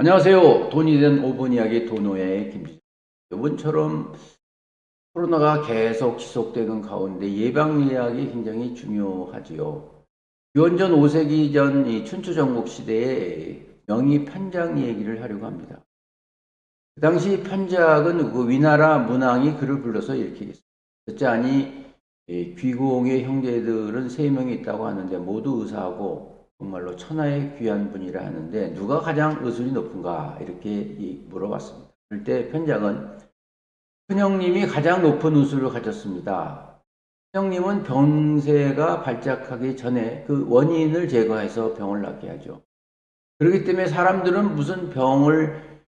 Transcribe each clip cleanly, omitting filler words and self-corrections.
안녕하세요. 돈이 된 5분 이야기 도노의 김지성. 이번처럼 코로나가 계속 지속되는 가운데 예방 예약이 굉장히 중요하지요. 기원전 5세기 전 이 춘추 전국 시대에 명의 편작 얘기를 하려고 합니다. 그 당시 편작은 그 위나라 문왕이 그를 불러서 이렇게 했습니다. 듣자니 귀공의 형제들은 3명이 있다고 하는데 모두 의사하고 정말로 천하의 귀한 분이라 하는데 누가 가장 의술이 높은가 이렇게 물어봤습니다. 그럴 때 편작은 큰형님이 가장 높은 의술을 가졌습니다. 큰형님은 병세가 발작하기 전에 그 원인을 제거해서 병을 낫게 하죠. 그렇기 때문에 사람들은 무슨 병을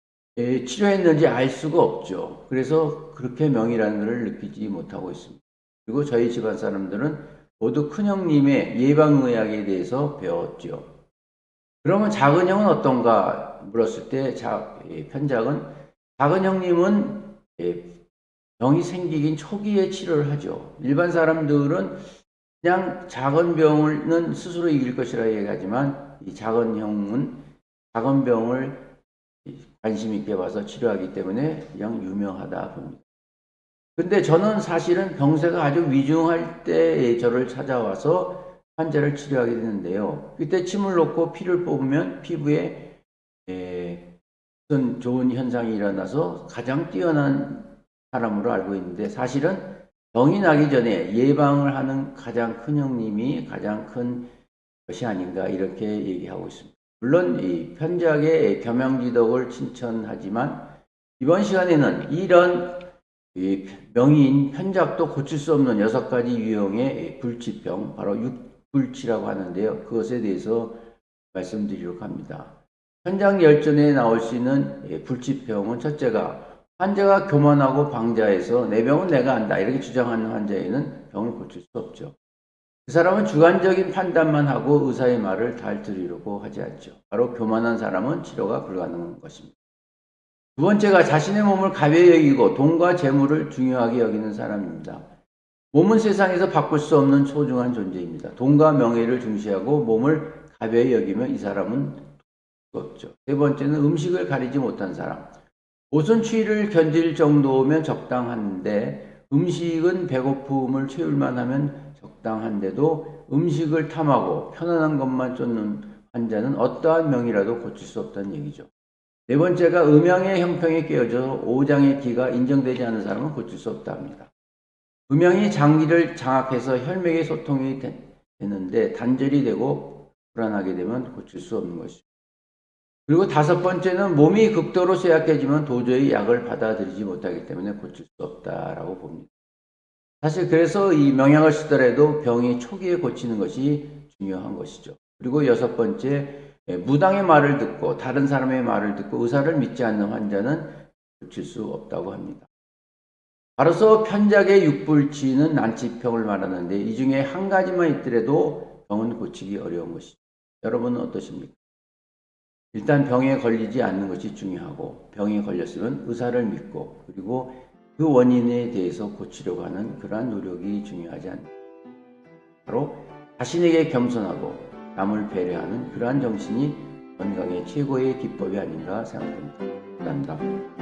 치료했는지 알 수가 없죠. 그래서 그렇게 명이라는 것을 느끼지 못하고 있습니다. 그리고 저희 집안 사람들은 모두 큰형님의 예방의학에 대해서 배웠죠. 그러면 작은 형은 어떤가 물었을 때 편작은 작은 형님은 병이 생기긴 초기에 치료를 하죠. 일반 사람들은 그냥 작은 병은 스스로 이길 것이라 얘기하지만 이 작은 형은 작은 병을 관심 있게 봐서 치료하기 때문에 그냥 유명하다 봅니다. 근데 저는 사실은 병세가 아주 위중할 때 저를 찾아와서 환자를 치료하게 되는데요. 그때 침을 놓고 피를 뽑으면 피부에 무슨 좋은 현상이 일어나서 가장 뛰어난 사람으로 알고 있는데 사실은 병이 나기 전에 예방을 하는 가장 큰 형님이 가장 큰 것이 아닌가 이렇게 얘기하고 있습니다. 물론 이 편작의 겸양지덕을 칭찬하지만 이번 시간에는 이런 명의인 편작도 고칠 수 없는 6가지 유형의 불치병, 바로 육불치라고 하는데요. 그것에 대해서 말씀드리려고 합니다. 편작 열전에 나올 수 있는 불치병은 첫째가 환자가 교만하고 방자해서 내 병은 내가 안다 이렇게 주장하는 환자에는 병을 고칠 수 없죠. 그 사람은 주관적인 판단만 하고 의사의 말을 잘 들으려고 하지 않죠. 바로 교만한 사람은 치료가 불가능한 것입니다. 두 번째가 자신의 몸을 가벼이 여기고 돈과 재물을 중요하게 여기는 사람입니다. 몸은 세상에서 바꿀 수 없는 소중한 존재입니다. 돈과 명예를 중시하고 몸을 가벼이 여기면 이 사람은 없죠. 세 번째는 음식을 가리지 못한 사람. 옷은 추위를 견딜 정도면 적당한데 음식은 배고픔을 채울만 하면 적당한데도 음식을 탐하고 편안한 것만 쫓는 환자는 어떠한 명이라도 고칠 수 없다는 얘기죠. 네 번째가 음양의 형평에 깨어져 오장의 기가 인정되지 않는 사람은 고칠 수 없다 합니다. 음양이 장기를 장악해서 혈맥의 소통이 되는데 단절이 되고 불안하게 되면 고칠 수 없는 것이죠. 그리고 다섯 번째는 몸이 극도로 쇠약해지면 도저히 약을 받아들이지 못하기 때문에 고칠 수 없다라고 봅니다. 사실 그래서 이 명약을 쓰더라도 병이 초기에 고치는 것이 중요한 것이죠. 그리고 여섯 번째, 무당의 말을 듣고 다른 사람의 말을 듣고 의사를 믿지 않는 환자는 고칠 수 없다고 합니다. 바로서 편작의 육불치는 난치병을 말하는데 이 중에 한 가지만 있더라도 병은 고치기 어려운 것이죠. 여러분은 어떠십니까? 일단 병에 걸리지 않는 것이 중요하고 병에 걸렸으면 의사를 믿고 그리고 그 원인에 대해서 고치려고 하는 그러한 노력이 중요하지 않습니까? 바로 자신에게 겸손하고 남을 배려하는 그러한 정신이 건강의 최고의 기법이 아닌가 생각합니다. 감사합니다.